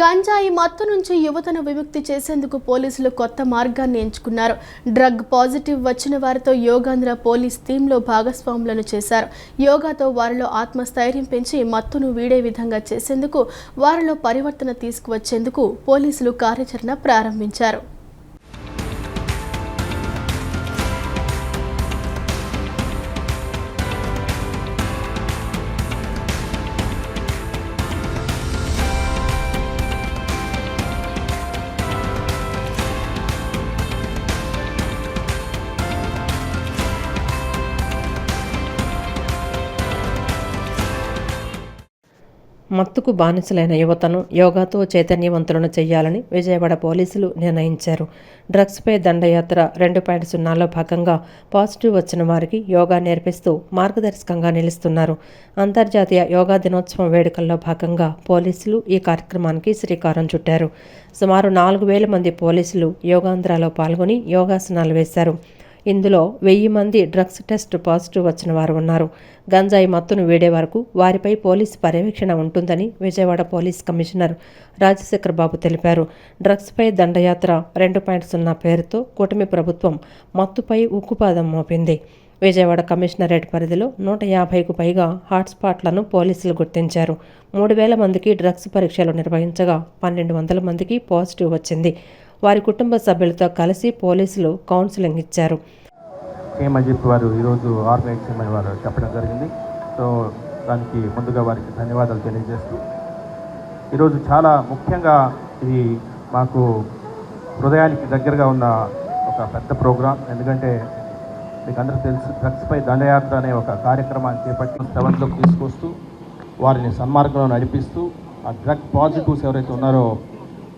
గంజాయి మత్తు నుంచి యువతను విముక్తి చేసేందుకు పోలీసులు కొత్త మార్గాన్ని ఎంచుకున్నారు. డ్రగ్ పాజిటివ్ వచ్చిన వారితో యోగాంధ్ర పోలీస్ టీంలో భాగస్వాములను చేశారు. యోగాతో వారిలో ఆత్మస్థైర్యం పెంచి మత్తును వీడే విధంగా చేసేందుకు, వారిలో పరివర్తన తీసుకువచ్చేందుకు పోలీసులు కార్యాచరణ ప్రారంభించారు. మత్తుకు బానిసలైన యువతను యోగాతో చైతన్యవంతులను చేయాలని విజయవాడ పోలీసులు నిర్ణయించారు. డ్రగ్స్పై దండయాత్ర 2.0లో భాగంగా పాజిటివ్ వచ్చిన వారికి యోగా నేర్పిస్తూ మార్గదర్శకంగా నిలుస్తున్నారు. అంతర్జాతీయ యోగా దినోత్సవం వేడుకల్లో భాగంగా పోలీసులు ఈ కార్యక్రమానికి శ్రీకారం చుట్టారు. సుమారు 4,000 మంది పోలీసులు యోగాంధ్రలో పాల్గొని యోగాసనాలు వేశారు. ఇందులో 1000 మంది డ్రగ్స్ టెస్ట్ పాజిటివ్ వచ్చిన వారు ఉన్నారు. గంజాయి మత్తును వీడే వరకు వారిపై పోలీసు పర్యవేక్షణ ఉంటుందని విజయవాడ పోలీస్ కమిషనర్ రాజశేఖర్ బాబు తెలిపారు. డ్రగ్స్పై దండయాత్ర 2.0 పేరుతో కూటమి ప్రభుత్వం మత్తుపై ఉక్కుపాదం మోపింది. విజయవాడ కమిషనరేట్ పరిధిలో 150కు పైగా హాట్స్పాట్లను పోలీసులు గుర్తించారు. 3,000 మందికి డ్రగ్స్ పరీక్షలు నిర్వహించగా 1,200 మందికి పాజిటివ్ వచ్చింది. వారి కుటుంబ సభ్యులతో కలిసి పోలీసులు కౌన్సిలింగ్ ఇచ్చారు. అజిత్ వారు ఈరోజు ఆర్గనైజ్ చేయమని వారు చెప్పడం జరిగింది. సో దానికి ముందుగా వారికి ధన్యవాదాలు తెలియజేస్తూ, ఈరోజు చాలా ముఖ్యంగా ఇది మాకు హృదయానికి దగ్గరగా ఉన్న ఒక పెద్ద ప్రోగ్రాం. ఎందుకంటే మీకు అందరికీ తెలుసు, డ్రగ్స్పై దండయాత్ర అనే ఒక కార్యక్రమాన్ని చేపట్టి సెవెన్లోకి తీసుకొస్తూ వారిని సన్మార్గంలో నడిపిస్తూ ఆ డ్రగ్ పాజిటివ్స్ ఎవరైతే ఉన్నారో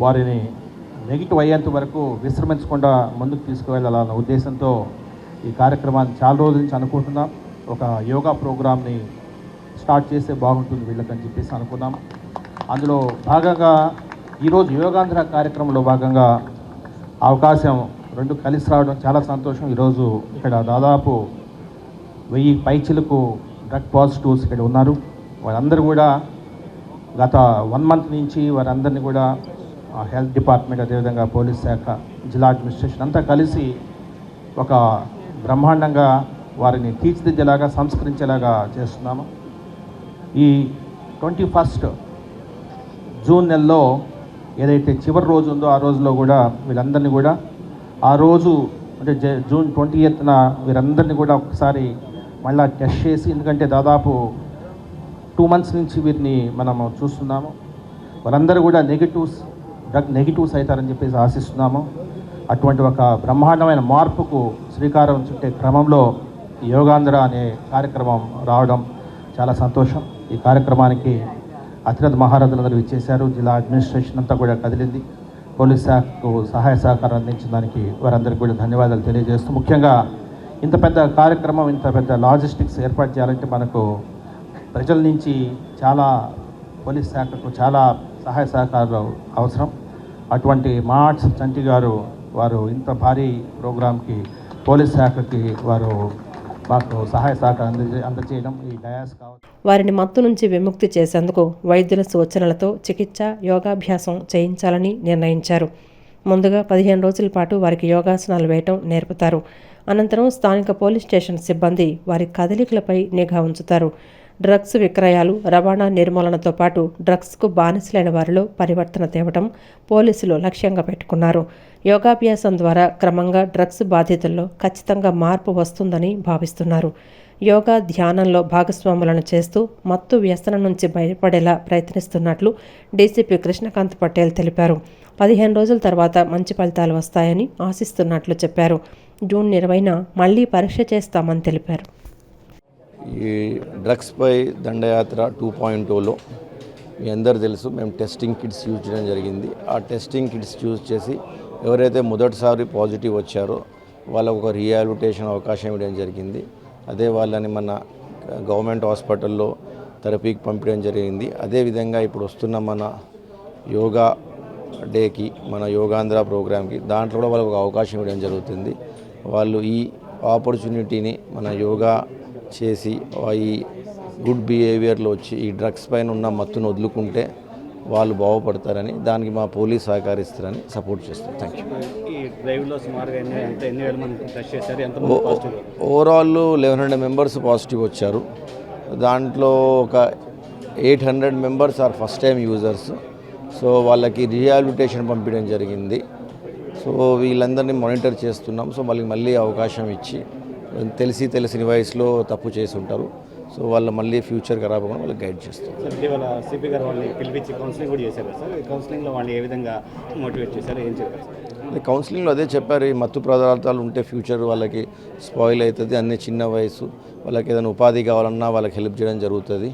వారిని నెగిటివ్ అయ్యేంత వరకు విశ్రమించకుండా ముందుకు తీసుకువెళ్ళాలన్న ఉద్దేశంతో ఈ కార్యక్రమాన్ని చాలా రోజుల నుంచి అనుకుంటున్నాం. ఒక యోగా ప్రోగ్రామ్ని స్టార్ట్ చేస్తే బాగుంటుంది వీళ్ళకని చెప్పేసి అనుకున్నాం. అందులో భాగంగా ఈరోజు యోగాంధ్ర కార్యక్రమంలో భాగంగా అవకాశం 2 కలిసి రావడం చాలా సంతోషం. ఈరోజు ఇక్కడ దాదాపు 1000 పైచిలకు డ్రగ్ పాజిటివ్స్ ఇక్కడ ఉన్నారు. వారందరూ కూడా గత 1 మంత్ నుంచి వారందరినీ కూడా హెల్త్ డిపార్ట్మెంట్, అదేవిధంగా పోలీస్ శాఖ, జిల్లా అడ్మినిస్ట్రేషన్ అంతా కలిసి ఒక బ్రహ్మాండంగా వారిని తీర్చిదిద్దేలాగా, సంస్కరించేలాగా చేస్తున్నాము. ఈ 21 జూన్ నెలలో ఏదైతే చివరి రోజు ఉందో ఆ రోజులో కూడా వీళ్ళందరినీ కూడా ఆ రోజు అంటే జూన్ 20న వీరందరినీ కూడా ఒకసారి మళ్ళీ టెస్ట్ చేసి, ఎందుకంటే దాదాపు 2 మంత్స్ నుంచి వీరిని మనము చూస్తున్నాము. వాళ్ళందరూ కూడా డ్రగ్ నెగిటివ్స్ అవుతారని చెప్పేసి ఆశిస్తున్నాము. అటువంటి ఒక బ్రహ్మాండమైన మార్పుకు శ్రీకారం చుట్టే క్రమంలో యోగాంధ్ర అనే కార్యక్రమం రావడం చాలా సంతోషం. ఈ కార్యక్రమానికి అతిరథ మహారథులందరూ ఇచ్చేశారు. జిల్లా అడ్మినిస్ట్రేషన్ అంతా కూడా కదిలింది. పోలీస్ శాఖకు సహాయ సహకారం అందించిన దానికి వారందరికీ కూడా ధన్యవాదాలు తెలియజేస్తూ, ముఖ్యంగా ఇంత పెద్ద కార్యక్రమం, ఇంత పెద్ద లాజిస్టిక్స్ ఏర్పాటు చేయాలంటే మనకు ప్రజల నుంచి చాలా, పోలీస్ శాఖకు చాలా సహాయ సహకారాలు అవసరం. అటువంటి మార్ట్స్ చంటి గారు వారు ఇంత భారీ ప్రోగ్రాంకి పోలీస్ శాఖకి వారు మాకు సహాయ సహకారం అందజేయడం ఈ డయాస్ కావచ్చు. వారిని మత్తు నుంచి విముక్తి చేసేందుకు వైద్యుల సూచనలతో చికిత్స, యోగాభ్యాసం చేయించాలని నిర్ణయించారు. ముందుగా 15 రోజుల పాటు వారికి యోగాసనాలు వేయటం నేర్పుతారు. అనంతరం స్థానిక పోలీస్ స్టేషన్ సిబ్బంది వారి కదలికలపై నిఘా ఉంచుతారు. డ్రగ్స్ విక్రయాలు, రవాణా నిర్మూలనతో పాటు డ్రగ్స్కు బానిసలైన వారిలో పరివర్తన తేవడం పోలీసులు లక్ష్యంగా పెట్టుకున్నారు. యోగాభ్యాసం ద్వారా క్రమంగా డ్రగ్స్ బాధితుల్లో ఖచ్చితంగా మార్పు వస్తుందని భావిస్తున్నారు. యోగా, ధ్యానంలో భాగస్వాములను చేస్తూ మత్తు వ్యసనం నుంచి బయటపడేలా ప్రయత్నిస్తున్నట్లు డీసీపీ కృష్ణకాంత్ పటేల్ తెలిపారు. 15 రోజుల తర్వాత మంచి ఫలితాలు వస్తాయని ఆశిస్తున్నట్లు చెప్పారు. జూన్ 20న మళ్లీ పరీక్ష చేస్తామని తెలిపారు. ఈ డ్రగ్స్పై దండయాత్ర 2.0లో మీ అందరు తెలుసు, మేము టెస్టింగ్ కిట్స్ యూజ్ చేయడం జరిగింది. ఆ టెస్టింగ్ కిట్స్ యూజ్ చేసి ఎవరైతే మొదటిసారి పాజిటివ్ వచ్చారో వాళ్ళకు ఒక రీహాబిలిటేషన్ అవకాశం ఇవ్వడం జరిగింది. అదే వాళ్ళని మన గవర్నమెంట్ హాస్పిటల్లో థెరపీకి పంపించడం జరిగింది. అదేవిధంగా ఇప్పుడు వస్తున్న మన యోగా డేకి, మన యోగాంధ్ర ప్రోగ్రామ్కి, దాంట్లో కూడా వాళ్ళకు ఒక అవకాశం ఇవ్వడం జరుగుతుంది. వాళ్ళు ఈ ఆపర్చునిటీని మన యోగా చేసి ఈ గుడ్ బిహేవియర్లో వచ్చి ఈ డ్రగ్స్ పైన ఉన్న మత్తును వదులుకుంటే వాళ్ళు బాగుపడతారని, దానికి మా పోలీస్ సహకరిస్తారని సపోర్ట్ చేస్తారు. Thank you. ఈ డ్రైవ్లో సుమారుగా ఎన్ని వేల మంది టెస్ట్ చేశారు, ఎంతమంది పాజిటివ్? ఓవరాల్ 1100 మెంబర్స్ పాజిటివ్ వచ్చారు. దాంట్లో ఒక 800 members are first time users. So వాళ్ళకి రీహాబిలిటేషన్ పంపించడం జరిగింది. సో వీళ్ళందరినీ మానిటర్ చేస్తున్నాం. సో వాళ్ళకి మళ్ళీ అవకాశం ఇచ్చి తెలిసిన వయసులో తప్పు చేసి ఉంటారు. సో వాళ్ళు మళ్ళీ ఫ్యూచర్ ఖరాబ్ అవ్వకుండా వాళ్ళకి గైడ్ చేస్తారు. సార్ ఇటీవల సిపి గారు వాళ్ళని పిలిపించి కౌన్సిలింగ్ కూడా చేశారు కదా సార్, కౌన్సిలింగ్లో వాళ్ళు ఏ విధంగా మోటివేట్ చేశారు, ఏం చెప్పారు సార్? కౌన్సిలింగ్లో అదే చెప్పారు, ఈ మత్తు పదార్థాలు ఉంటే ఫ్యూచర్ వాళ్ళకి స్పాయిల్ అవుతుంది. అన్ని చిన్న వయసు, వాళ్ళకి ఏదైనా ఉపాధి కావాలన్నా వాళ్ళకి హెల్ప్ చేయడం జరుగుతుంది.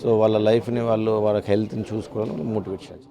సో వాళ్ళ లైఫ్ని వాళ్ళకి హెల్త్ని చూసుకోవాలని మోటివేట్ చేయాలి.